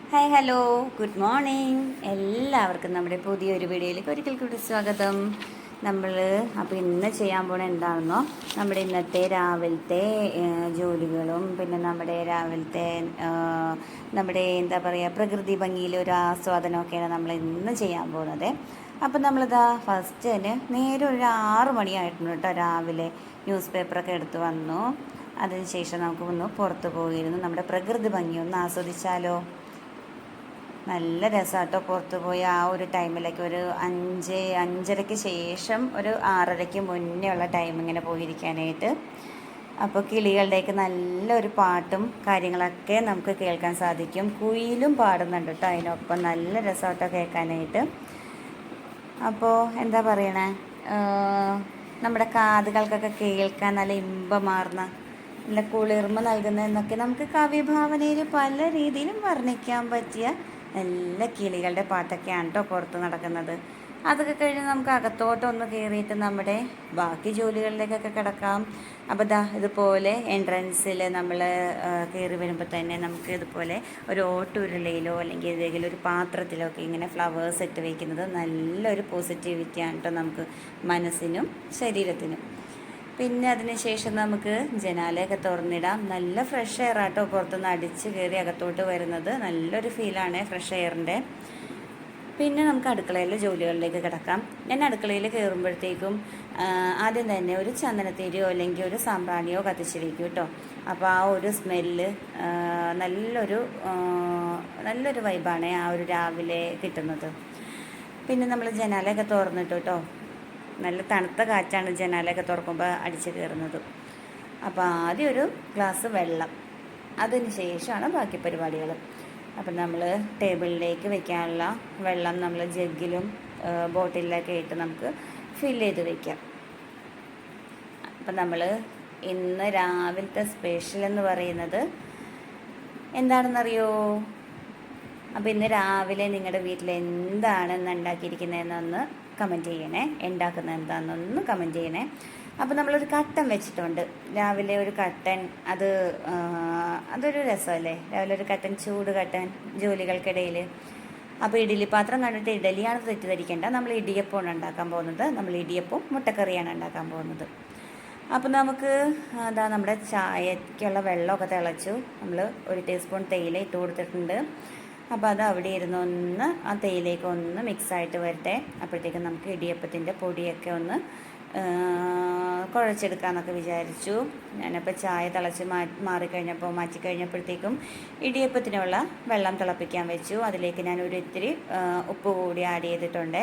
Hi hello good morning എല്ലാവർക്കും നമ്മുടെ പുതിയൊരു വീഡിയോയിലേക്ക് ഒരിക്കൽ കൂടി സ്വാഗതം. നമ്മൾ അപ്പോൾ ഇന്ന് ചെയ്യാൻ പോണ എന്താണെന്നോ, നമ്മുടെ ഇന്നത്തെ രാവിലത്തെ ജോലികളും പിന്നെ നമ്മുടെ രാവിലത്തെ നമ്മുടെ എന്താ പറയുക പ്രകൃതി ഭംഗിയിലെ ഒരു ആസ്വാദനമൊക്കെയാണ് നമ്മൾ ഇന്ന് ചെയ്യാൻ പോകുന്നത്. അപ്പോൾ നമ്മളിതാ ഫസ്റ്റ് തന്നെ നേരെ ഒരു 6 മണിയായിട്ടുണ്ട് കേട്ടോ. രാവിലെ ന്യൂസ് പേപ്പറൊക്കെ എടുത്ത് വന്നു. അതിനുശേഷം നമുക്ക് ഒന്ന് പുറത്ത് പോയിരുന്നു നമ്മുടെ പ്രകൃതി ഭംഗി ഒന്ന് ആസ്വദിച്ചാലോ. നല്ല രസമാട്ടോ പുറത്ത് പോയി ആ ഒരു ടൈമിലേക്ക് ഒരു 5-5:30 ശേഷം ഒരു 6:30 മുന്നേ ഉള്ള ടൈം ഇങ്ങനെ പോയിരിക്കാനായിട്ട്. അപ്പോൾ കിളികളുടെയൊക്കെ നല്ലൊരു പാട്ടും കാര്യങ്ങളൊക്കെ നമുക്ക് കേൾക്കാൻ സാധിക്കും. കുയിലും പാടുന്നുണ്ട് കേട്ടോ അതിനൊപ്പം. നല്ല രസമാട്ടോ കേൾക്കാനായിട്ട്. അപ്പോൾ എന്താ പറയണേ, നമ്മുടെ കാതുകൾക്കൊക്കെ കേൾക്കാൻ നല്ല ഇമ്പമാർന്ന നല്ല കുളിർമ നൽകുന്നതെന്നൊക്കെ നമുക്ക് കവിഭാവനയിൽ പല രീതിയിലും വർണ്ണിക്കാൻ പറ്റിയ നല്ല കിളികളുടെ പാട്ടൊക്കെയാണ് കേട്ടോ പുറത്ത് നടക്കുന്നത്. അതൊക്കെ കഴിഞ്ഞ് നമുക്ക് അകത്തോട്ടൊന്ന് കയറിയിട്ട് നമ്മുടെ ബാക്കി ജോലികളിലേക്കൊക്കെ കിടക്കാം. അപ്പോൾ ദാ ഇതുപോലെ എൻട്രൻസിൽ നമ്മൾ കയറി വരുമ്പോൾ തന്നെ നമുക്ക് ഇതുപോലെ ഒരു ഓട്ടുരുളയിലോ അല്ലെങ്കിൽ ഏതെങ്കിലും ഒരു പാത്രത്തിലോ ഒക്കെ ഇങ്ങനെ ഫ്ലവേഴ്സ് ഇട്ട് വയ്ക്കുന്നത് നല്ലൊരു പോസിറ്റിവിറ്റിയാണ് കേട്ടോ നമുക്ക് മനസ്സിനും ശരീരത്തിനും. പിന്നെ അതിന് ശേഷം നമുക്ക് ജനാലയൊക്കെ തുറന്നിടാം. നല്ല ഫ്രഷ് എയർ ആട്ടോ പുറത്തുനിന്ന് അടിച്ച് കയറി അകത്തോട്ട് വരുന്നത്. നല്ലൊരു ഫീലാണ് ഫ്രഷ് എയറിൻ്റെ. പിന്നെ നമുക്ക് അടുക്കളയിലെ ജോലികളിലേക്ക് കിടക്കാം. ഞാൻ അടുക്കളയിൽ കയറുമ്പോഴത്തേക്കും ആദ്യം തന്നെ ഒരു ചന്ദനത്തിരിയോ അല്ലെങ്കിൽ ഒരു സാമ്പ്രാണിയോ കത്തിച്ച് വയ്ക്കും കേട്ടോ. അപ്പോൾ ആ ഒരു സ്മെല്ല് നല്ലൊരു വൈബാണ് ആ ഒരു രാവിലെ കിട്ടുന്നത്. പിന്നെ നമ്മൾ ജനാലയൊക്കെ തുറന്നിട്ട് കേട്ടോ. നല്ല തണുത്ത കാറ്റാണ് ജനാലയൊക്കെ തുറക്കുമ്പോൾ അടിച്ച് കയറുന്നത്. അപ്പോൾ ആദ്യം ഒരു ഗ്ലാസ് വെള്ളം, അതിന് ശേഷമാണ് ബാക്കി പരിപാടികൾ. അപ്പം നമ്മൾ ടേബിളിലേക്ക് വെക്കാനുള്ള വെള്ളം നമ്മൾ ജഗ്ഗിലും ബോട്ടിലൊക്കെ ഇട്ട് നമുക്ക് ഫില്ല് ചെയ്ത് വയ്ക്കാം. അപ്പം നമ്മൾ ഇന്ന് രാവിലത്തെ സ്പെഷ്യൽ എന്ന് പറയുന്നത് എന്താണെന്നറിയോ? അപ്പോൾ ഇന്ന് രാവിലെ നിങ്ങളുടെ വീട്ടിൽ എന്താണ് ഇന്ന് ഉണ്ടാക്കിയിരിക്കുന്നതെന്നൊന്ന് കമൻറ്റ് ചെയ്യണേ. ഉണ്ടാക്കുന്നത് എന്താണെന്നൊന്ന് കമൻറ്റ് ചെയ്യണേ. അപ്പോൾ നമ്മളൊരു കട്ടൻ വെച്ചിട്ടുണ്ട് രാവിലെ. ഒരു കട്ടൻ അതൊരു രസമല്ലേ രാവിലെ ഒരു കട്ടൻ, ചൂട് കട്ടൻ ജോലികൾക്കിടയിൽ. അപ്പോൾ ഇഡ്ഡലി പാത്രം കണ്ടിട്ട് ഇഡ്ഡലിയാണ് തെറ്റിദ്ധരിക്കേണ്ട. നമ്മൾ ഇടിയപ്പമാണ് ഉണ്ടാക്കാൻ പോകുന്നത്. നമ്മൾ ഇടിയപ്പവും മുട്ടക്കറിയാണ് ഉണ്ടാക്കാൻ പോകുന്നത്. അപ്പോൾ നമുക്ക് നമ്മുടെ ചായക്കുള്ള വെള്ളമൊക്കെ തിളച്ചു. നമ്മൾ 1 ടീസ്പൂൺ തേയില ഇട്ട് കൊടുത്തിട്ടുണ്ട്. അപ്പോൾ അത് അവിടെ ഇരുന്ന് ഒന്ന് ആ തേയിലേക്ക് ഒന്ന് മിക്സായിട്ട് വരട്ടെ. അപ്പോഴത്തേക്കും നമുക്ക് ഇടിയപ്പത്തിൻ്റെ പൊടിയൊക്കെ ഒന്ന് കുഴച്ചെടുക്കാമെന്നൊക്കെ വിചാരിച്ചു. ഞാനപ്പോൾ ചായ തിളച്ച് മാറ്റിക്കഴിഞ്ഞപ്പോഴത്തേക്കും ഇടിയപ്പത്തിനുള്ള വെള്ളം തിളപ്പിക്കാൻ വെച്ചു. അതിലേക്ക് ഞാൻ ഒരു ഇത്തിരി ഉപ്പ് കൂടി ആഡ് ചെയ്തിട്ടുണ്ട്.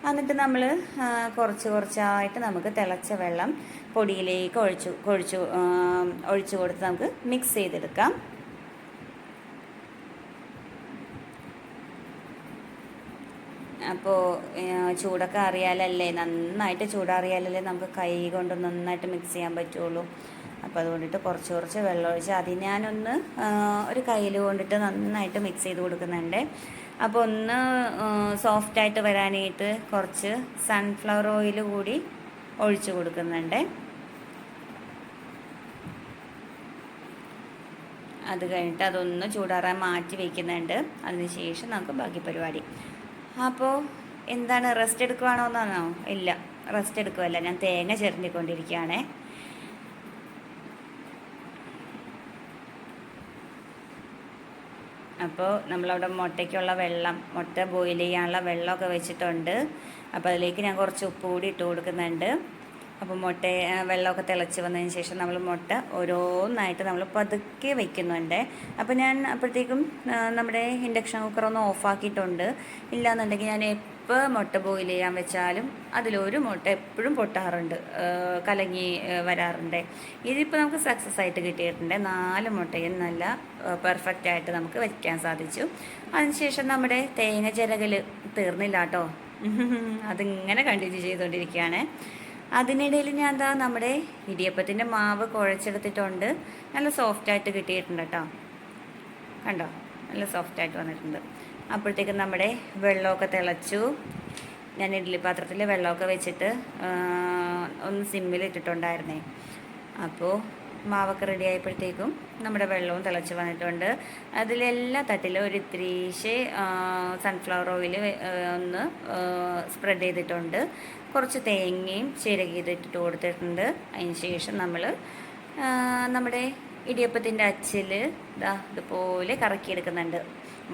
എന്നിട്ട് നമ്മൾ കുറച്ചായിട്ട് നമുക്ക് തിളച്ച വെള്ളം പൊടിയിലേക്ക് ഒഴിച്ചു കൊടുത്ത് നമുക്ക് മിക്സ് ചെയ്തെടുക്കാം. അപ്പോൾ ചൂടൊക്കെ അറിയാലല്ലേ, നന്നായിട്ട് ചൂടറിയാലല്ലേ നമുക്ക് കൈ കൊണ്ട് നന്നായിട്ട് മിക്സ് ചെയ്യാൻ പറ്റുള്ളൂ. അപ്പോൾ അതുകൊണ്ടിട്ട് കുറച്ച് വെള്ളം ഒഴിച്ച് അതിന് ഞാനൊന്ന് ഒരു കയ്യിൽ കൊണ്ടിട്ട് നന്നായിട്ട് മിക്സ് ചെയ്ത് കൊടുക്കുന്നുണ്ട്. അപ്പോൾ ഒന്ന് സോഫ്റ്റായിട്ട് വരാനായിട്ട് കുറച്ച് സൺഫ്ലവർ ഓയിൽ കൂടി ഒഴിച്ച് കൊടുക്കുന്നുണ്ട്. അത് കഴിഞ്ഞിട്ട് അതൊന്ന് ചൂടാറാൻ മാറ്റി വയ്ക്കുന്നുണ്ട്. അതിന് ശേഷം നമുക്ക് ബാക്കി പരിപാടി. അപ്പോൾ എന്താണ്, റെസ്റ്റ് എടുക്കുവാണോ എന്നാണോ? ഇല്ല, റെസ്റ്റ് എടുക്കുമല്ല, ഞാൻ തേങ്ങ ചിരണ്ടിക്കൊണ്ടിരിക്കുകയാണേ. അപ്പോൾ നമ്മളവിടെ മുട്ടയ്ക്കുള്ള വെള്ളം, മുട്ട ബോയിൽ ചെയ്യാനുള്ള വെള്ളമൊക്കെ വെച്ചിട്ടുണ്ട്. അപ്പോൾ അതിലേക്ക് ഞാൻ കുറച്ച് ഉപ്പ് കൂടി ഇട്ട് കൊടുക്കുന്നുണ്ട്. അപ്പോൾ വെള്ളമൊക്കെ തിളച്ച് വന്നതിന് ശേഷം നമ്മൾ മുട്ട ഓരോന്നായിട്ട് നമ്മൾ പതുക്കെ വയ്ക്കുന്നുണ്ട്. അപ്പോൾ ഞാൻ അപ്പോഴത്തേക്കും നമ്മുടെ ഇൻഡക്ഷൻ കുക്കർ ഒന്ന് ഓഫാക്കിയിട്ടുണ്ട്. ഇല്ലയെന്നുണ്ടെങ്കിൽ ഞാൻ എപ്പോൾ മുട്ട ബോയിൽ ചെയ്യാൻ വെച്ചാലും അതിലൊരു മുട്ട എപ്പോഴും പൊട്ടാറുണ്ട്, കലങ്ങി വരാറുണ്ട്. ഇതിപ്പോൾ നമുക്ക് സക്സസ് ആയിട്ട് കിട്ടിയിട്ടുണ്ട്. 4 മുട്ടയും നല്ല പെർഫെക്റ്റായിട്ട് നമുക്ക് വയ്ക്കാൻ സാധിച്ചു. അതിനുശേഷം നമ്മുടെ തേങ്ങ ചിരകൽ തീർന്നില്ല കേട്ടോ. അതിങ്ങനെ കണ്ടിന്യൂ ചെയ്തുകൊണ്ടിരിക്കുകയാണ്. അതിനിടയിൽ ഞാൻ നമ്മുടെ ഇടിയപ്പത്തിൻ്റെ മാവ് കുഴച്ചെടുത്തിട്ടുണ്ട്. നല്ല സോഫ്റ്റായിട്ട് കിട്ടിയിട്ടുണ്ട് കേട്ടോ. കണ്ടോ, നല്ല സോഫ്റ്റായിട്ട് വന്നിട്ടുണ്ട്. അപ്പോഴത്തേക്കും നമ്മുടെ വെള്ളമൊക്കെ തിളച്ചു. ഞാൻ ഇഡ്ഡലി പാത്രത്തിൽ വെള്ളമൊക്കെ വെച്ചിട്ട് ഒന്ന് സിമ്മിൽ ഇട്ടിട്ടുണ്ടായിരുന്നേ. അപ്പോൾ മാവൊക്കെ റെഡി ആയപ്പോഴത്തേക്കും നമ്മുടെ വെള്ളവും തിളച്ച് വന്നിട്ടുണ്ട്. അതിലെല്ലാ തട്ടിലും ഒരു ഇത്തിരീശെ സൺഫ്ലവർ ഓയിൽ ഒന്ന് സ്പ്രെഡ് ചെയ്തിട്ടുണ്ട്. കുറച്ച് തേങ്ങയും ചിരകിയതിട്ടിട്ട് കൊടുത്തിട്ടുണ്ട്. അതിന് ശേഷം നമ്മൾ നമ്മുടെ ഇടിയപ്പത്തിൻ്റെ അച്ചിൽ ഇതുപോലെ കറക്കിയെടുക്കുന്നുണ്ട്.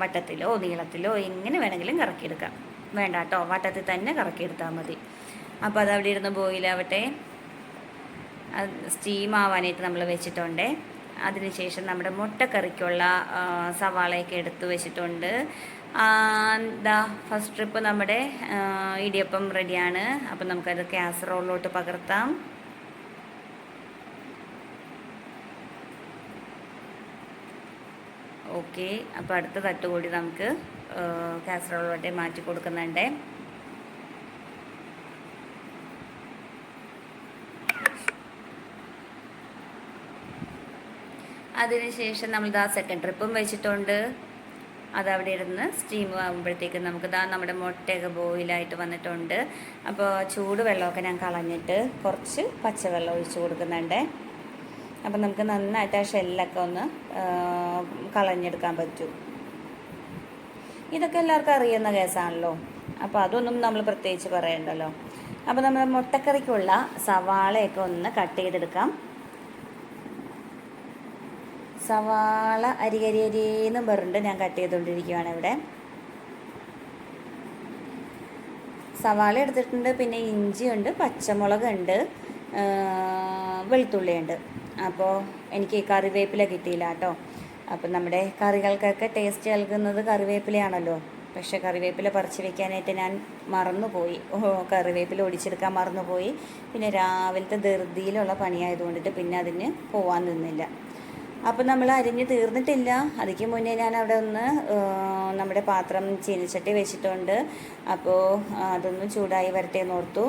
വട്ടത്തിലോ നീളത്തിലോ എങ്ങനെ വേണമെങ്കിലും കറക്കിയെടുക്കാം. വേണ്ട കേട്ടോ, വട്ടത്തിൽ തന്നെ കറക്കിയെടുത്താൽ മതി. അപ്പോൾ അതവിടെ ഇരുന്ന് ബോയിലാവട്ടെ. സ്റ്റീം ആവാനായിട്ട് നമ്മൾ വെച്ചിട്ടുണ്ട്. അതിനുശേഷം നമ്മുടെ മുട്ടക്കറിക്കുള്ള സവാളയൊക്കെ എടുത്ത് വെച്ചിട്ടുണ്ട്. ഫസ്റ്റ് ട്രിപ്പ് നമ്മുടെ ഇടിയപ്പം റെഡിയാണ്. അപ്പം നമുക്കത് കാസറോളിലോട്ട് പകർത്താം. ഓക്കെ, അപ്പോൾ അടുത്ത തട്ട് കൂടി നമുക്ക് കാസറോളിലോട്ട് മാറ്റി കൊടുക്കുന്നുണ്ട്. അതിനുശേഷം നമ്മൾ സെക്കൻഡ് ട്രിപ്പും വെച്ചിട്ടുണ്ട്. അതവിടെ ഇരുന്ന് സ്റ്റീം ആകുമ്പോഴത്തേക്കും നമുക്ക് നമ്മുടെ മുട്ടയൊക്കെ ബോയിലായിട്ട് വന്നിട്ടുണ്ട്. അപ്പോൾ ചൂട് വെള്ളമൊക്കെ ഞാൻ കളഞ്ഞിട്ട് കുറച്ച് പച്ചവെള്ളം ഒഴിച്ച് കൊടുക്കുന്നുണ്ട്. അപ്പം നമുക്ക് നന്നായിട്ട് ആ ഷെല്ലൊക്കെ ഒന്ന് കളഞ്ഞെടുക്കാൻ പറ്റും. ഇതൊക്കെ എല്ലാവർക്കും അറിയുന്ന കേസാണല്ലോ, അപ്പോൾ അതൊന്നും നമ്മൾ പ്രത്യേകിച്ച് പറയണ്ടല്ലോ. അപ്പോൾ നമ്മൾ മുട്ടക്കറിക്കുള്ള സവാളയൊക്കെ ഒന്ന് കട്ട് ചെയ്തെടുക്കാം. സവാള അരിയെന്നും പറഞ്ഞിട്ട് ഞാൻ കട്ട് ചെയ്തുകൊണ്ടിരിക്കുകയാണ് ഇവിടെ. സവാള എടുത്തിട്ടുണ്ട്, പിന്നെ ഇഞ്ചിയുണ്ട്, പച്ചമുളകുണ്ട്, വെളുത്തുള്ളിയുണ്ട്. അപ്പോൾ എനിക്ക് കറിവേപ്പില കിട്ടിയില്ല കേട്ടോ. അപ്പം നമ്മുടെ കറികൾക്കൊക്കെ ടേസ്റ്റ് നൽകുന്നത് കറിവേപ്പിലയാണല്ലോ. പക്ഷേ കറിവേപ്പില പറിച്ച് വെക്കാനായിട്ട് ഞാൻ മറന്നുപോയി. കറിവേപ്പില ഒടിച്ചെടുക്കാൻ മറന്നുപോയി. പിന്നെ രാവിലത്തെ ധൃതിയിലുള്ള പണിയായതുകൊണ്ടിട്ട് പിന്നെ അതിന് പോകാൻ നിന്നില്ല. അപ്പം നമ്മൾ അരിഞ്ഞ് തീർന്നിട്ടില്ല. അതിക്ക് മുന്നേ ഞാൻ അവിടെ ഒന്ന് നമ്മുടെ പാത്രം ചീനിച്ചട്ടി വെച്ചിട്ടുണ്ട്. അപ്പോൾ അതൊന്ന് ചൂടായി വരട്ടെ എന്നോർത്തു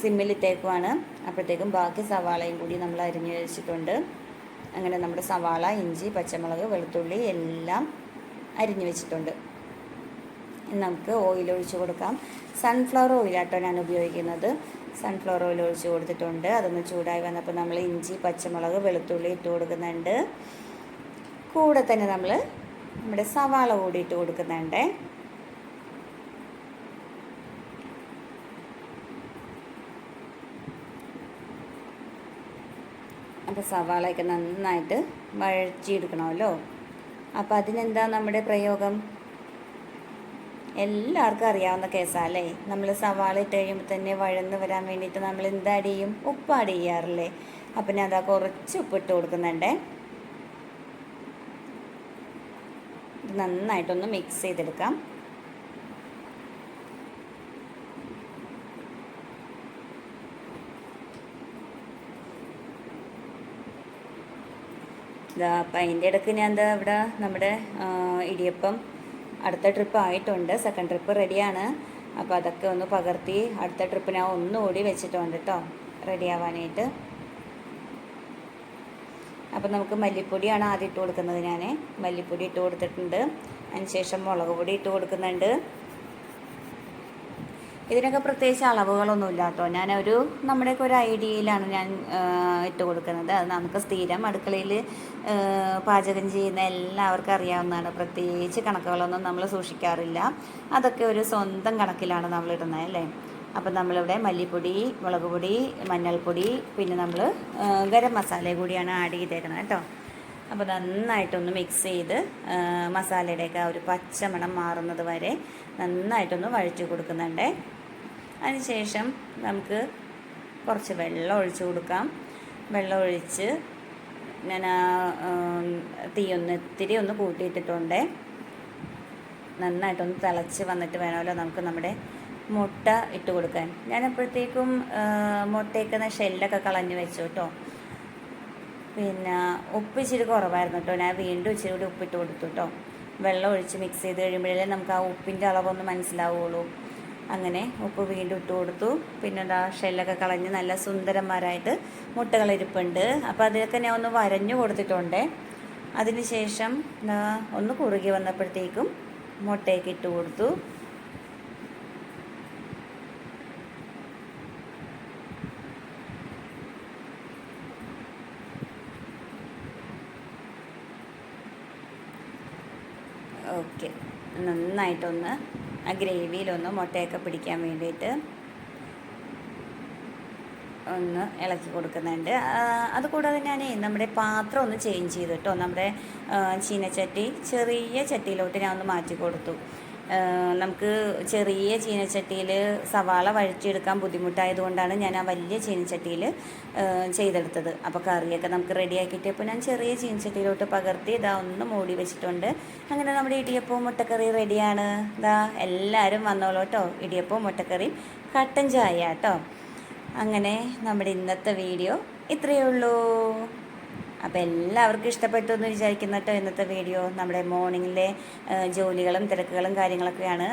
സിമ്മിലിട്ടേക്കുവാണ്. അപ്പോഴത്തേക്കും ബാക്കി സവാളയും കൂടി നമ്മൾ അരിഞ്ഞ് വെച്ചിട്ടുണ്ട്. അങ്ങനെ നമ്മുടെ സവാള, ഇഞ്ചി, പച്ചമുളക്, വെളുത്തുള്ളി എല്ലാം അരിഞ്ഞ് വെച്ചിട്ടുണ്ട്. നമുക്ക് ഓയിൽ ഒഴിച്ച് കൊടുക്കാം. സൺഫ്ലവർ ഓയിലാട്ടോ ഞാൻ ഉപയോഗിക്കുന്നത്. സൺഫ്ലവർ ഓയിൽ ഒഴിച്ച് കൊടുത്തിട്ടുണ്ട്. അതൊന്ന് ചൂടായി വന്നപ്പോൾ നമ്മൾ ഇഞ്ചി, പച്ചമുളക്, വെളുത്തുള്ളി ഇട്ട് കൊടുക്കുന്നുണ്ട്. കൂടെ തന്നെ നമ്മൾ നമ്മുടെ സവാള കൂടി ഇട്ട് കൊടുക്കുന്നുണ്ട്. അപ്പോൾ സവാളയൊക്കെ നന്നായിട്ട് വഴറ്റിയെടുക്കണമല്ലോ. അപ്പോൾ അതിനെന്താ നമ്മുടെ പ്രയോഗം? എല്ലാവർക്കും അറിയാവുന്ന കേസാല്ലേ. നമ്മൾ സവാള ഇട്ട് കഴിയുമ്പോൾ തന്നെ വഴന്ന് വരാൻ വേണ്ടിയിട്ട് നമ്മൾ എന്താ ആഡ് ചെയ്യും? ഉപ്പ് ആഡ് ചെയ്യാറില്ലേ? അപ്പം ഞാൻ കുറച്ച് ഉപ്പിട്ട് കൊടുക്കുന്നുണ്ട്. ഇത് നന്നായിട്ടൊന്ന് മിക്സ് ചെയ്തെടുക്കാം. അപ്പം അതിൻ്റെ ഇടയ്ക്ക് ഞാൻ ഇവിടെ നമ്മുടെ ഇടിയപ്പം അടുത്ത ട്രിപ്പ് ആയിട്ടുണ്ട്. സെക്കൻഡ് ട്രിപ്പ് റെഡിയാണ്. അപ്പോൾ അതൊക്കെ ഒന്ന് പകർത്തി അടുത്ത ട്രിപ്പ് ഞാൻ ഒന്നുകൂടി വെച്ചിട്ടുണ്ട് കേട്ടോ, റെഡി ആവാനായിട്ട്. അപ്പോൾ നമുക്ക് മല്ലിപ്പൊടിയാണ് ആദ്യം ഇട്ട് കൊടുക്കുന്നത്. ഞാൻ മല്ലിപ്പൊടി ഇട്ട് കൊടുത്തിട്ടുണ്ട്. അതിനുശേഷം മുളക് പൊടി ഇട്ട് കൊടുക്കുന്നുണ്ട്. ഇതിനൊക്കെ പ്രത്യേകിച്ച് അളവുകളൊന്നും ഇല്ല കേട്ടോ. നമ്മുടെയൊക്കെ ഒരു ഐഡിയയിലാണ് ഞാൻ ഇട്ട് കൊടുക്കുന്നത്. അത് നമുക്ക് സ്ഥിരം അടുക്കളയിൽ പാചകം ചെയ്യുന്ന എല്ലാവർക്കും അറിയാവുന്നതാണ്. പ്രത്യേകിച്ച് കണക്കുകളൊന്നും നമ്മൾ സൂക്ഷിക്കാറില്ല. അതൊക്കെ ഒരു സ്വന്തം കണക്കിലാണ് നമ്മളിടുന്നത് അല്ലേ. അപ്പം നമ്മളിവിടെ മല്ലിപ്പൊടി, മുളക് പൊടി, മഞ്ഞൾപ്പൊടി, പിന്നെ നമ്മൾ ഗരം മസാല കൂടിയാണ് ആഡ് ചെയ്തേക്കുന്നത് കേട്ടോ. അപ്പോൾ നന്നായിട്ടൊന്ന് മിക്സ് ചെയ്ത് മസാലയുടെയൊക്കെ ആ ഒരു പച്ചമണം മാറുന്നത് വരെ നന്നായിട്ടൊന്ന് വഴറ്റി കൊടുക്കുന്നുണ്ട്. അതിനുശേഷം നമുക്ക് കുറച്ച് വെള്ളം ഒഴിച്ച് കൊടുക്കാം. വെള്ളം ഒഴിച്ച് ഞാൻ ഇത്തിരി ഒന്ന് കൂട്ടിയിട്ടിട്ടുണ്ട്. നന്നായിട്ടൊന്ന് തിളച്ച് വന്നിട്ട് വേണമല്ലോ നമുക്ക് നമ്മുടെ മുട്ട ഇട്ട് കൊടുക്കാൻ. ഞാനപ്പോഴത്തേക്കും മുട്ടയൊക്കെ ഷെല്ലൊക്കെ കളഞ്ഞ് വെച്ചു കേട്ടോ. പിന്നെ ഉപ്പ് ഇച്ചിരി കുറവായിരുന്നു കേട്ടോ. ഞാൻ വീണ്ടും ഇച്ചിരി കൂടി ഉപ്പിട്ട് കൊടുത്തു കേട്ടോ. വെള്ളം ഒഴിച്ച് മിക്സ് ചെയ്ത് കഴിയുമ്പോഴേ നമുക്ക് ആ ഉപ്പിൻ്റെ അളവൊന്ന് മനസ്സിലാവുള്ളൂ. അങ്ങനെ ഉപ്പ് വീണ്ടും ഇട്ട് കൊടുത്തു. പിന്നെ ഷെല്ലൊക്കെ കളഞ്ഞ് നല്ല സുന്ദരന്മാരായിട്ട് മുട്ടകളിരിപ്പുണ്ട്. അപ്പോൾ അതിലൊക്കെ ഞാൻ ഒന്ന് വരഞ്ഞു കൊടുത്തിട്ടുണ്ട്. അതിന് ശേഷം ഒന്ന് കുറുകി വന്നപ്പോഴത്തേക്കും മുട്ടയൊക്കെ ഇട്ട് കൊടുത്തു. ഓക്കെ, നന്നായിട്ടൊന്ന് ആ ഗ്രേവിയിലൊന്ന് മുട്ടയൊക്കെ പിടിക്കാൻ വേണ്ടിയിട്ട് ഒന്ന് ഇളക്കി കൊടുക്കുന്നുണ്ട്. അതുകൂടാതെ ഞാൻ നമ്മുടെ പാത്രം ഒന്ന് ചേഞ്ച് ചെയ്തു കേട്ടോ. നമ്മുടെ ചീനച്ചട്ടി ചെറിയ ചട്ടിയിലോട്ട് ഞാൻ ഒന്ന് മാറ്റി കൊടുത്തു. നമുക്ക് ചെറിയ ചീനച്ചട്ടിയിൽ സവാള വഴറ്റിയെടുക്കാൻ ബുദ്ധിമുട്ടായതുകൊണ്ടാണ് ഞാൻ ആ വലിയ ചീനച്ചട്ടിയിൽ ചെയ്തെടുത്തത്. അപ്പോൾ കറിയൊക്കെ നമുക്ക് റെഡിയാക്കിയിട്ടപ്പോൾ ഞാൻ ചെറിയ ചീനച്ചട്ടിയിലോട്ട് പകർത്തി ഇതാ ഒന്ന് മൂടി വെച്ചിട്ടുണ്ട്. അങ്ങനെ നമ്മുടെ ഇടിയപ്പവും മുട്ടക്കറി റെഡിയാണ്. ഇതാ എല്ലാവരും വന്നോളൂ കേട്ടോ. ഇടിയപ്പവും മുട്ടക്കറിയും കട്ടൻ ചായ കേട്ടോ. അങ്ങനെ നമ്മുടെ ഇന്നത്തെ വീഡിയോ ഇത്രയേ ഉള്ളൂ. അപ്പോൾ എല്ലാവർക്കും ഇഷ്ടപ്പെട്ടു എന്ന് വിചാരിക്കുന്നു കേട്ടോ ഇന്നത്തെ വീഡിയോ. നമ്മുടെ മോർണിംഗിലെ ജോലികളും തിരക്കുകളും കാര്യങ്ങളൊക്കെയാണ്.